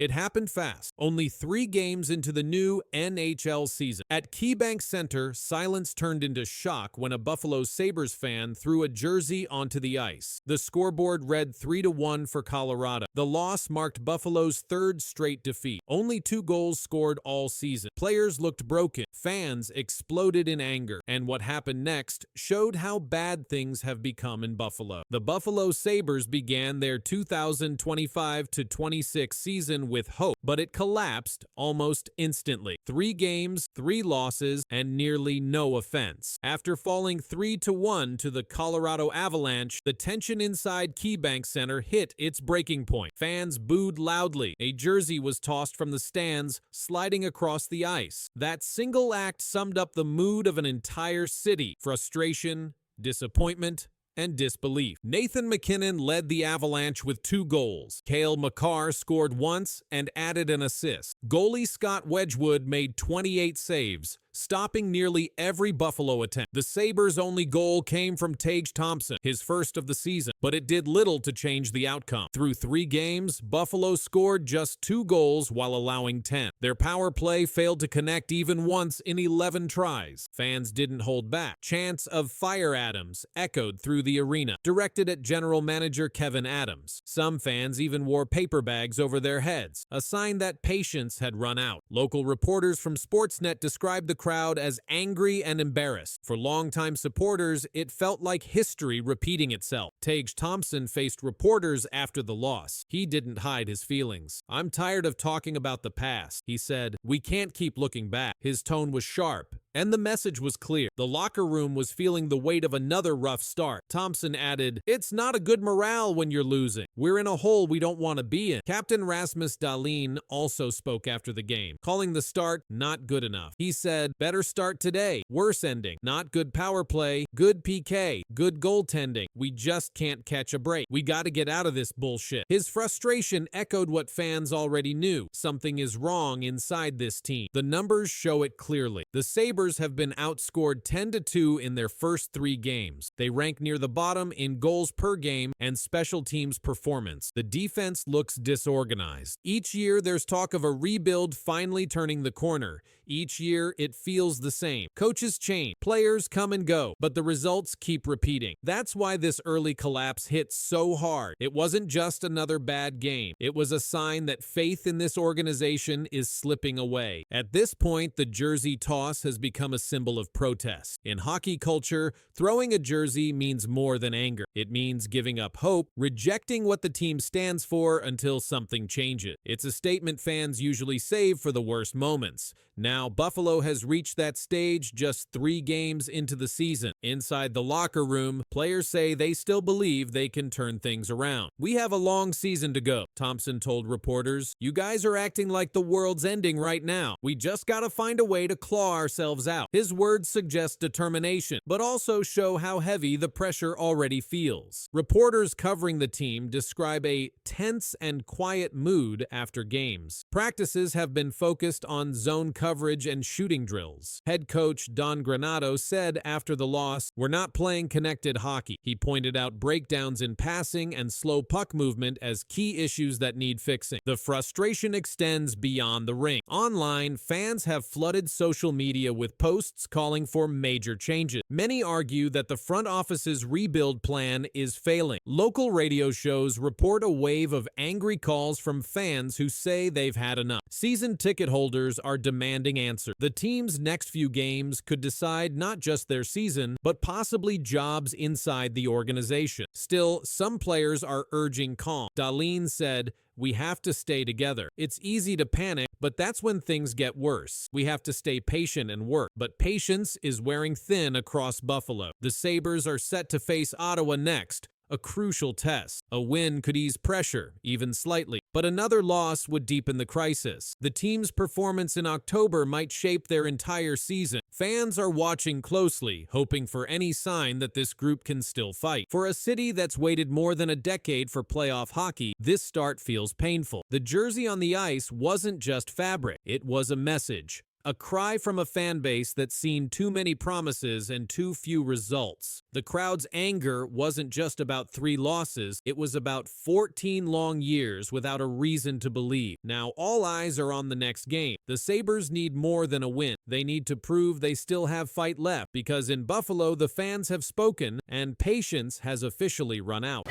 It happened fast, only 3 games into the new NHL season. At KeyBank Center, silence turned into shock when a Buffalo Sabres fan threw a jersey onto the ice. The scoreboard read 3-1 for Colorado. The loss marked Buffalo's 3rd straight defeat. Only 2 goals scored all season. Players looked broken. Fans exploded in anger. And what happened next showed how bad things have become in Buffalo. The Buffalo Sabres began their 2025-26 season with hope, but it collapsed almost instantly. 3 games, 3 losses, and nearly no offense. After falling 3-1 to the Colorado Avalanche, the tension inside KeyBank Center hit its breaking point. Fans booed loudly. A jersey was tossed from the stands, sliding across the ice. That single act summed up the mood of an entire city: frustration, disappointment, and disbelief. Nathan MacKinnon led the Avalanche with 2 goals. Cale Makar scored once and added an assist. Goalie Scott Wedgwood made 28 saves, stopping nearly every Buffalo attempt. The Sabres' only goal came from Tage Thompson, his first of the season, but it did little to change the outcome. Through 3 games, Buffalo scored just 2 goals while allowing 10. Their power play failed to connect even once in 11 tries. Fans didn't hold back. Chants of "Fire Adams" echoed through the arena, directed at general manager Kevin Adams. Some fans even wore paper bags over their heads, a sign that patience had run out. Local reporters from Sportsnet described the crowd as angry and embarrassed. For longtime supporters, it felt like history repeating itself. Tage Thompson faced reporters after the loss. He didn't hide his feelings. "I'm tired of talking about the past," he said. "We can't keep looking back." His tone was sharp, and the message was clear. The locker room was feeling the weight of another rough start. Thompson added, "It's not a good morale when you're losing. We're in a hole we don't want to be in." Captain Rasmus Dahlin also spoke after the game, calling the start not good enough. He said, "Better start today. Worse ending. Not good power play. Good PK. Good goaltending. We just can't catch a break. We got to get out of this bullshit." His frustration echoed what fans already knew. Something is wrong inside this team. The numbers show it clearly. The Sabres have been outscored 10-2 in their first 3 games. They rank near the bottom in goals per game and special teams performance. The defense looks disorganized. Each year there's talk of a rebuild finally turning the corner. Each year it feels the same. Coaches change, players come and go, but the results keep repeating. That's why this early collapse hit so hard. It wasn't just another bad game. It was a sign that faith in this organization is slipping away. At this point, the jersey toss has become a symbol of protest. In hockey culture, throwing a jersey means more than anger. It means giving up hope, rejecting what the team stands for until something changes. It's a statement fans usually save for the worst moments. Now, Buffalo has reached that stage just 3 games into the season. Inside the locker room, players say they still believe they can turn things around. "We have a long season to go," Thompson told reporters. "You guys are acting like the world's ending right now. We just gotta find a way to claw ourselves out." His words suggest determination, but also show how heavy the pressure already feels. Reporters covering the team describe a tense and quiet mood after games. Practices have been focused on zone coverage and shooting drills. Head coach Don Granato said after the loss, "We're not playing connected hockey." He pointed out breakdowns in passing and slow puck movement as key issues that need fixing. The frustration extends beyond the rink. Online, fans have flooded social media with posts calling for major changes. Many argue that the front office's rebuild plan is failing. Local radio shows report a wave of angry calls from fans who say they've had enough. Season ticket holders are demanding answers. The team's next few games could decide not just their season, but possibly jobs inside the organization. Still, some players are urging calm. Dahlin said, "We have to stay together. It's easy to panic, but that's when things get worse. We have to stay patient and work." But patience is wearing thin across Buffalo. The Sabres are set to face Ottawa next, a crucial test. A win could ease pressure, even slightly, but another loss would deepen the crisis. The team's performance in October might shape their entire season. Fans are watching closely, hoping for any sign that this group can still fight. For a city that's waited more than a decade for playoff hockey, this start feels painful. The jersey on the ice wasn't just fabric, it was a message. A cry from a fan base that's seen too many promises and too few results. The crowd's anger wasn't just about 3 losses, it was about 14 long years without a reason to believe. Now all eyes are on the next game. The Sabres need more than a win. They need to prove they still have fight left, because in Buffalo the fans have spoken and patience has officially run out.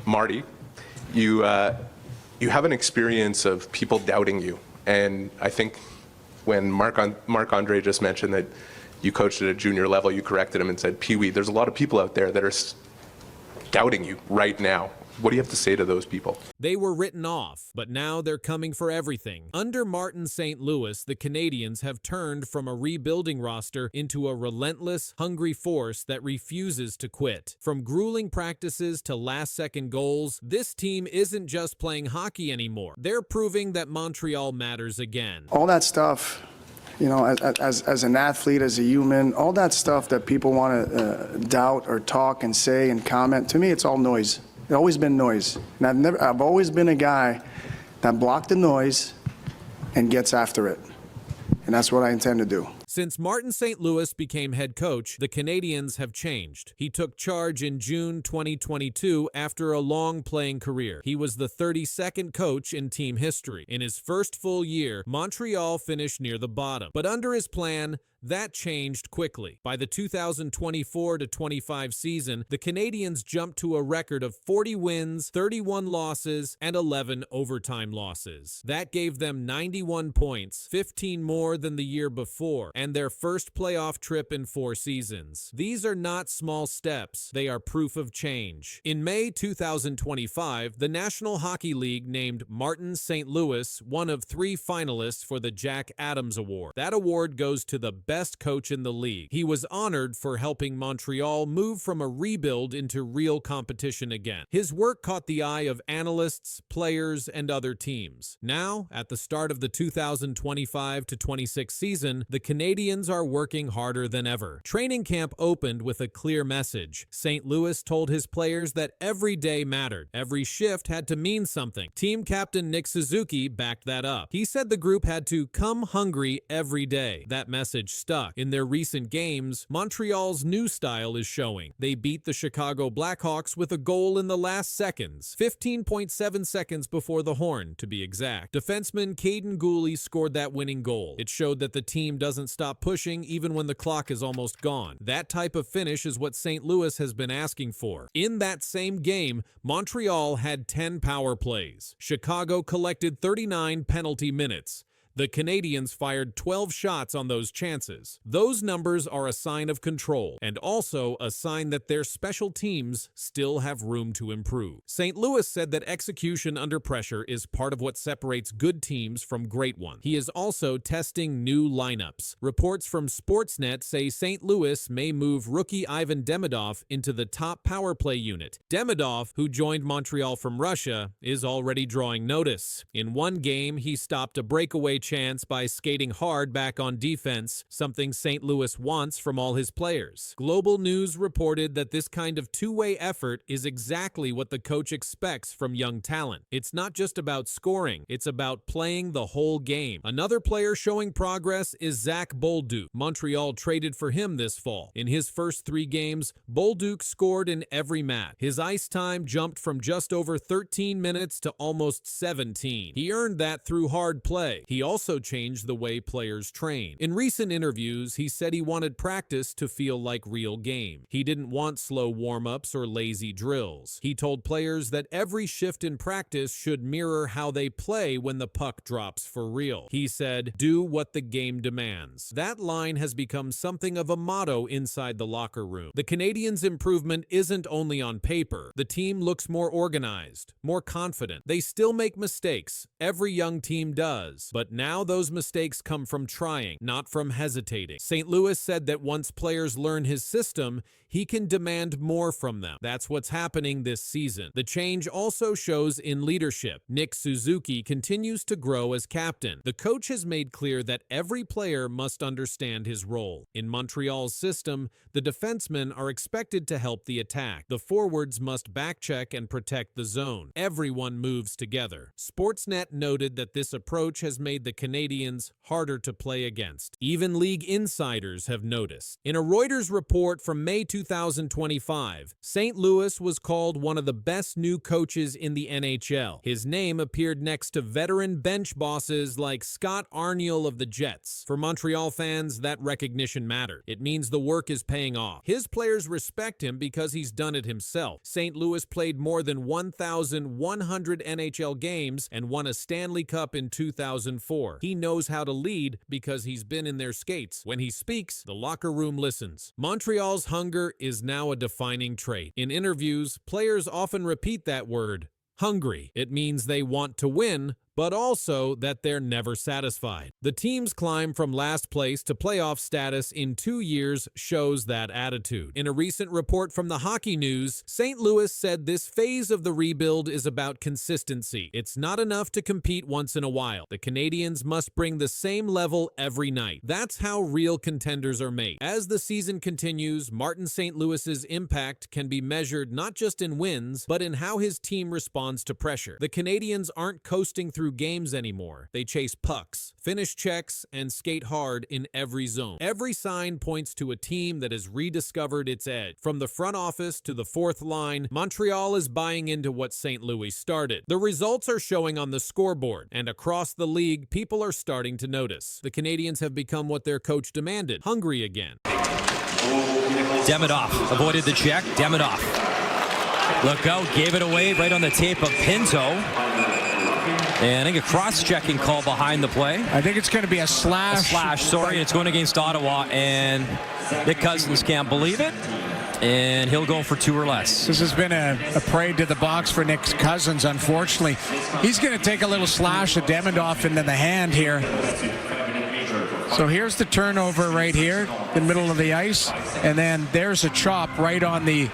Marty, you have an experience of people doubting you, and I think when Marc-Andre just mentioned that you coached at a junior level, you corrected him and said, Pee-wee, there's a lot of people out there that are doubting you right now. What do you have to say to those people? They were written off, but now they're coming for everything. Under Martin St. Louis, the Canadiens have turned from a rebuilding roster into a relentless, hungry force that refuses to quit. From grueling practices to last-second goals, this team isn't just playing hockey anymore. They're proving that Montreal matters again. All that stuff, you know, as an athlete, as a human, all that stuff that people want to doubt or talk and say and comment, to me, it's all noise. It's always been noise. And I've always been a guy that blocked the noise and gets after it. And that's what I intend to do. Since Martin St. Louis became head coach, the Canadiens have changed. He took charge in June 2022 after a long playing career. He was the 32nd coach in team history. In his first full year, Montreal finished near the bottom. But under his plan, that changed quickly. By the 2024-25 season, the Canadiens jumped to a record of 40 wins, 31 losses, and 11 overtime losses. That gave them 91 points, 15 more than the year before, and their first playoff trip in 4 seasons. These are not small steps. They are proof of change. In May 2025, the National Hockey League named Martin St. Louis one of 3 finalists for the Jack Adams Award. That award goes to the best coach in the league. He was honored for helping Montreal move from a rebuild into real competition again. His work caught the eye of analysts, players, and other teams. Now, at the start of the 2025-26 season, the Canadiens are working harder than ever. Training camp opened with a clear message. St. Louis told his players that every day mattered. Every shift had to mean something. Team captain Nick Suzuki backed that up. He said the group had to come hungry every day. That message stuck. In their recent games, Montreal's new style is showing. They beat the Chicago Blackhawks with a goal in the last seconds, 15.7 seconds before the horn, to be exact. Defenseman Caden Gooley scored that winning goal. It showed that the team doesn't stop pushing even when the clock is almost gone. That type of finish is what St. Louis has been asking for. In that same game, Montreal had 10 power plays. Chicago collected 39 penalty minutes. The Canadiens fired 12 shots on those chances. Those numbers are a sign of control, and also a sign that their special teams still have room to improve. St. Louis said that execution under pressure is part of what separates good teams from great ones. He is also testing new lineups. Reports from Sportsnet say St. Louis may move rookie Ivan Demidov into the top power play unit. Demidov, who joined Montreal from Russia, is already drawing notice. In one game, he stopped a breakaway chance by skating hard back on defense, something St. Louis wants from all his players. Global News reported that this kind of two-way effort is exactly what the coach expects from young talent. It's not just about scoring, it's about playing the whole game. Another player showing progress is Zach Bolduc. Montreal traded for him this fall. In his first 3 games, Bolduc scored in every match. His ice time jumped from just over 13 minutes to almost 17. He earned that through hard play. He also changed the way players train. In recent interviews, he said he wanted practice to feel like real game. He didn't want slow warm-ups or lazy drills. He told players that every shift in practice should mirror how they play when the puck drops for real. He said, "Do what the game demands." That line has become something of a motto inside the locker room. The Canadiens' improvement isn't only on paper. The team looks more organized, more confident. They still make mistakes. Every young team does. But now those mistakes come from trying, not from hesitating. St. Louis said that once players learn his system, he can demand more from them. That's what's happening this season. The change also shows in leadership. Nick Suzuki continues to grow as captain. The coach has made clear that every player must understand his role. In Montreal's system, the defensemen are expected to help the attack. The forwards must backcheck and protect the zone. Everyone moves together. Sportsnet noted that this approach has made the the Canadiens harder to play against. Even league insiders have noticed. In a Reuters report from May 2025, St. Louis was called one of the best new coaches in the NHL. His name appeared next to veteran bench bosses like Scott Arniel of the Jets. For Montreal fans, that recognition mattered. It means the work is paying off. His players respect him because he's done it himself. St. Louis played more than 1,100 NHL games and won a Stanley Cup in 2004. He knows how to lead because he's been in their skates. When he speaks, the locker room listens. Montreal's hunger is now a defining trait. In interviews, players often repeat that word, hungry. It means they want to win, but also that they're never satisfied. The team's climb from last place to playoff status in 2 years shows that attitude. In a recent report from the Hockey News, St. Louis said this phase of the rebuild is about consistency. It's not enough to compete once in a while. The Canadiens must bring the same level every night. That's how real contenders are made. As the season continues, Martin St. Louis's impact can be measured not just in wins, but in how his team responds to pressure. The Canadiens aren't coasting through games anymore. They chase pucks, finish checks, and skate hard in every zone. Every sign points to a team that has rediscovered its edge. From the front office to the fourth line, Montreal is buying into what St. Louis started. The results are showing on the scoreboard, and across the league, people are starting to notice. The Canadiens have become what their coach demanded, hungry again. Demidov avoided the check. Demidov. Look out, gave it away right on the tape of Pinto. And I think a cross-checking call behind the play. I think it's going to be a slash. It's going against Ottawa, and Nick Cousins can't believe it. And he'll go for 2 or less. This has been a parade to the box for Nick Cousins, unfortunately. He's going to take a little slash at Demidov into the hand here. So here's the turnover right here, the middle of the ice. And then there's a chop right on the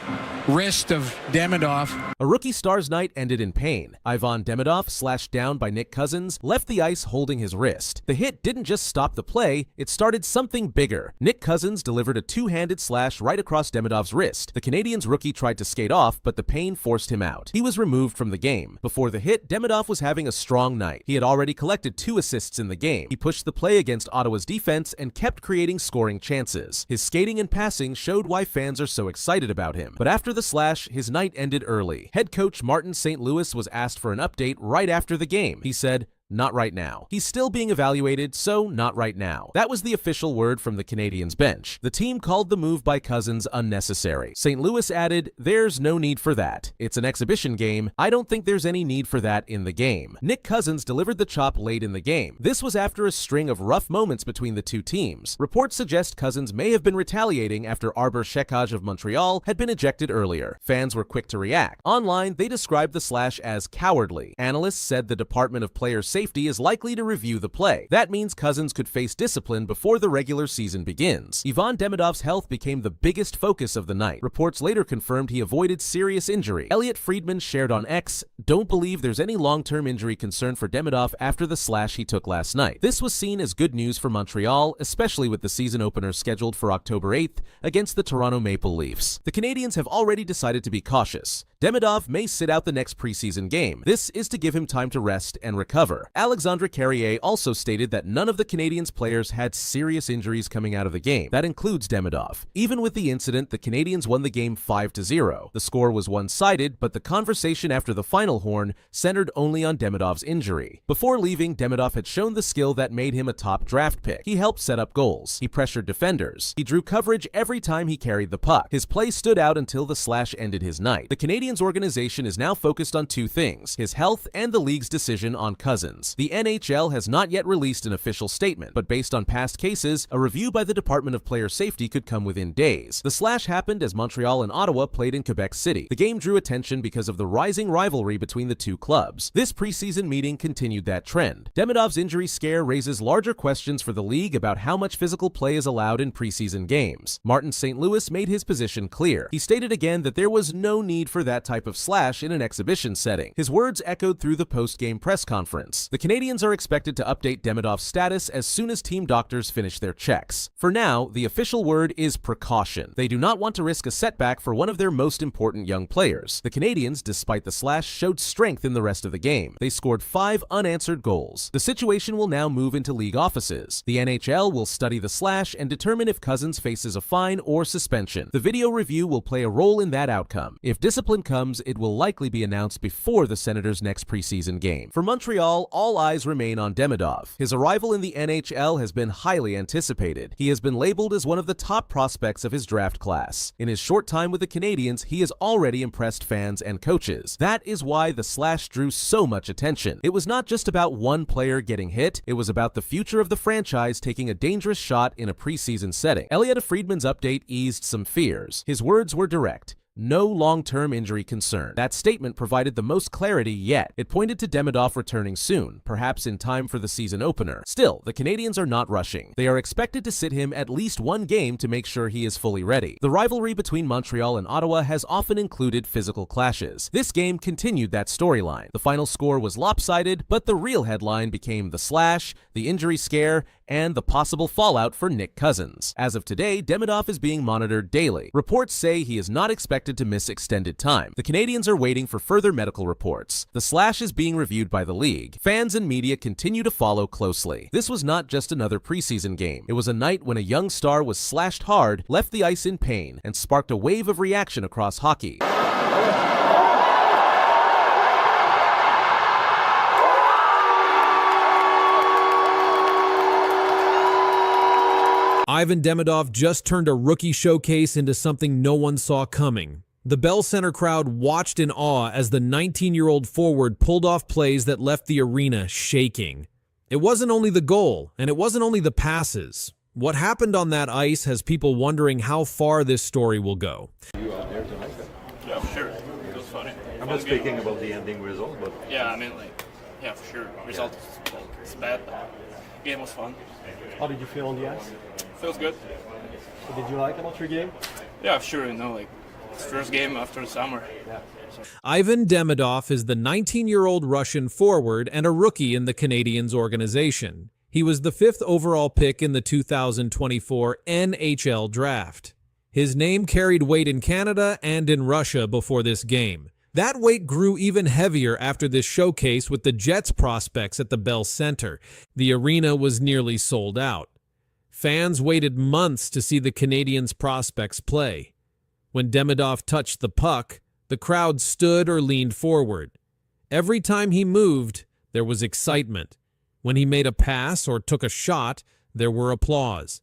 wrist of Demidov. A rookie star's night ended in pain. Ivan Demidov, slashed down by Nick Cousins, left the ice holding his wrist. The hit didn't just stop the play, it started something bigger. Nick Cousins delivered a two-handed slash right across Demidov's wrist. The Canadiens rookie tried to skate off, but the pain forced him out. He was removed from the game. Before the hit, Demidov was having a strong night. He had already collected 2 assists in the game. He pushed the play against Ottawa's defense and kept creating scoring chances. His skating and passing showed why fans are so excited about him. But after the slash, his night ended early. Head coach Martin St. Louis was asked for an update right after the game. He said, "Not right now. He's still being evaluated, so not right now." That was the official word from the Canadiens bench. The team called the move by Cousins unnecessary. St. Louis added, "There's no need for that. It's an exhibition game. I don't think there's any need for that in the game." Nick Cousins delivered the chop late in the game. This was after a string of rough moments between the two teams. Reports suggest Cousins may have been retaliating after Arbor Shekaj of Montreal had been ejected earlier. Fans were quick to react. Online, they described the slash as cowardly. Analysts said the Department of Player Safety is likely to review the play. That means Cousins could face discipline before the regular season begins. Ivan Demidov's health became the biggest focus of the night. Reports later confirmed he avoided serious injury. Elliot Friedman shared on X, "Don't believe there's any long-term injury concern for Demidov after the slash he took last night." This was seen as good news for Montreal, especially with the season opener scheduled for October 8th against the Toronto Maple Leafs. The Canadiens have already decided to be cautious. Demidov may sit out the next preseason game. This is to give him time to rest and recover. Alexandre Carrier also stated that none of the Canadiens players had serious injuries coming out of the game. That includes Demidov. Even with the incident, the Canadiens won the game 5-0. The score was one-sided, but the conversation after the final horn centered only on Demidov's injury. Before leaving, Demidov had shown the skill that made him a top draft pick. He helped set up goals. He pressured defenders. He drew coverage every time he carried the puck. His play stood out until the slash ended his night. The Canadiens organization is now focused on 2 things: his health and the league's decision on Cousins. The NHL has not yet released an official statement, but based on past cases, a review by the Department of Player Safety could come within days. The slash happened as Montreal and Ottawa played in Quebec City. The game drew attention because of the rising rivalry between the two clubs. This preseason meeting continued that trend. Demidov's injury scare raises larger questions for the league about how much physical play is allowed in preseason games. Martin St. Louis made his position clear. He stated again that there was no need for that that type of slash in an exhibition setting. His words echoed through the post-game press conference. The Canadiens are expected to update Demidov's status as soon as team doctors finish their checks. For now, the official word is precaution. They do not want to risk a setback for one of their most important young players. The Canadiens, despite the slash, showed strength in the rest of the game. They scored 5 unanswered goals. The situation will now move into league offices. The NHL will study the slash and determine if Cozens faces a fine or suspension. The video review will play a role in that outcome. If discipline comes, it will likely be announced before the Senators' next preseason game. For Montreal, all eyes remain on Demidov. His arrival in the NHL has been highly anticipated. He has been labeled as one of the top prospects of his draft class. In his short time with the Canadiens, he has already impressed fans and coaches. That is why the slash drew so much attention. It was not just about one player getting hit, it was about the future of the franchise taking a dangerous shot in a preseason setting. Elliotte Friedman's update eased some fears. His words were direct. No long-term injury concern. That statement provided the most clarity yet. It pointed to Demidov returning soon, perhaps in time for the season opener. Still, the Canadiens are not rushing. They are expected to sit him at least one game to make sure he is fully ready. The rivalry between Montreal and Ottawa has often included physical clashes. This game continued that storyline. The final score was lopsided, but the real headline became the slash, the injury scare, and the possible fallout for Nick Cozens. As of today, Demidov is being monitored daily. Reports say he is not expected to miss extended time. The Canadiens are waiting for further medical reports. The slash is being reviewed by the league. Fans and media continue to follow closely. This was not just another preseason game. It was a night when a young star was slashed hard, left the ice in pain, and sparked a wave of reaction across hockey. Ivan Demidov just turned a rookie showcase into something no one saw coming. The Bell Center crowd watched in awe as the 19-year-old forward pulled off plays that left the arena shaking. It wasn't only the goal, and it wasn't only the passes. What happened on that ice has people wondering how far this story will go. Yeah, for sure. It was funny. I'm not speaking about the ending result, but... Yeah, I mean, yeah, for sure. Result is bad, but game was fun. How did you feel on the ice? Feels good. What did you like about your game? Yeah, sure, it's first game after the summer. Yeah. Ivan Demidov is the 19-year-old Russian forward and a rookie in the Canadiens organization. He was the 5th overall pick in the 2024 NHL draft. His name carried weight in Canada and in Russia before this game. That weight grew even heavier after this showcase with the Jets prospects at the Bell Center. The arena was nearly sold out. Fans waited months to see the Canadiens prospects play. When Demidov touched the puck, the crowd stood or leaned forward. Every time he moved, there was excitement. When he made a pass or took a shot, there were applause.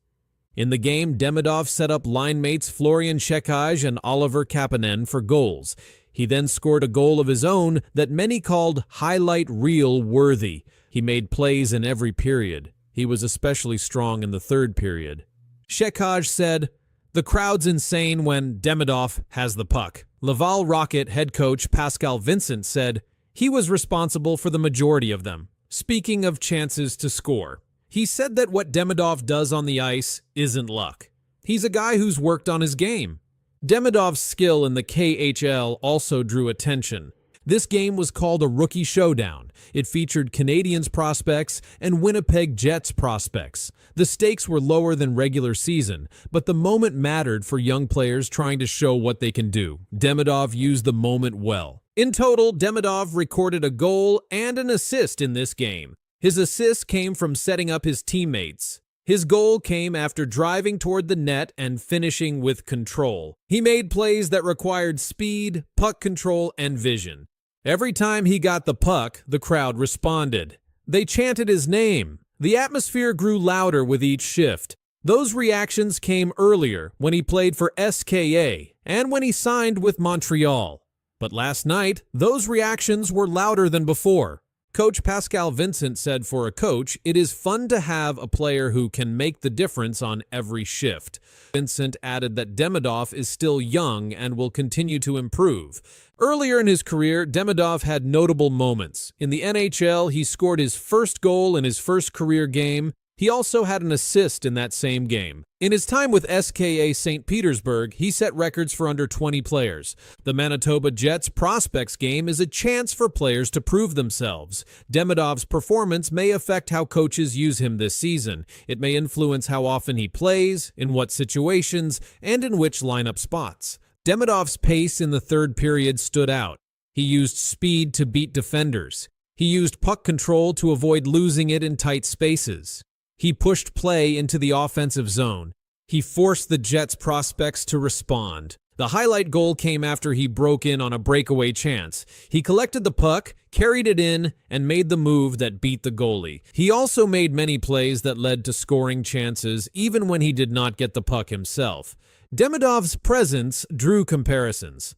In the game, Demidov set up line mates Florian Šekaj and Oliver Kapanen for goals. He then scored a goal of his own that many called highlight reel worthy. He made plays in every period. He was especially strong in the third period. Šekaj said, "The crowd's insane when Demidov has the puck." Laval Rocket head coach Pascal Vincent said, "He was responsible for the majority of them." Speaking of chances to score, he said that what Demidov does on the ice isn't luck. He's a guy who's worked on his game. Demidov's skill in the KHL also drew attention. This game was called a rookie showdown. It featured Canadiens prospects and Winnipeg Jets prospects. The stakes were lower than regular season, but the moment mattered for young players trying to show what they can do. Demidov used the moment well. In total, Demidov recorded a goal and an assist in this game. His assist came from setting up his teammates. His goal came after driving toward the net and finishing with control. He made plays that required speed, puck control, and vision. Every time he got the puck, the crowd responded. They chanted his name. The atmosphere grew louder with each shift. Those reactions came earlier when he played for SKA and when he signed with Montreal. But last night, those reactions were louder than before. Coach Pascal Vincent said for a coach, it is fun to have a player who can make the difference on every shift. Vincent added that Demidov is still young and will continue to improve. Earlier in his career, Demidov had notable moments. In the NHL, he scored his first goal in his first career game. He also had an assist in that same game. In his time with SKA St. Petersburg, he set records for under 20 players. The Manitoba Jets prospects game is a chance for players to prove themselves. Demidov's performance may affect how coaches use him this season. It may influence how often he plays, in what situations, and in which lineup spots. Demidov's pace in the third period stood out. He used speed to beat defenders. He used puck control to avoid losing it in tight spaces. He pushed play into the offensive zone. He forced the Jets prospects to respond. The highlight goal came after he broke in on a breakaway chance. He collected the puck, carried it in, and made the move that beat the goalie. He also made many plays that led to scoring chances, even when he did not get the puck himself. Demidov's presence drew comparisons.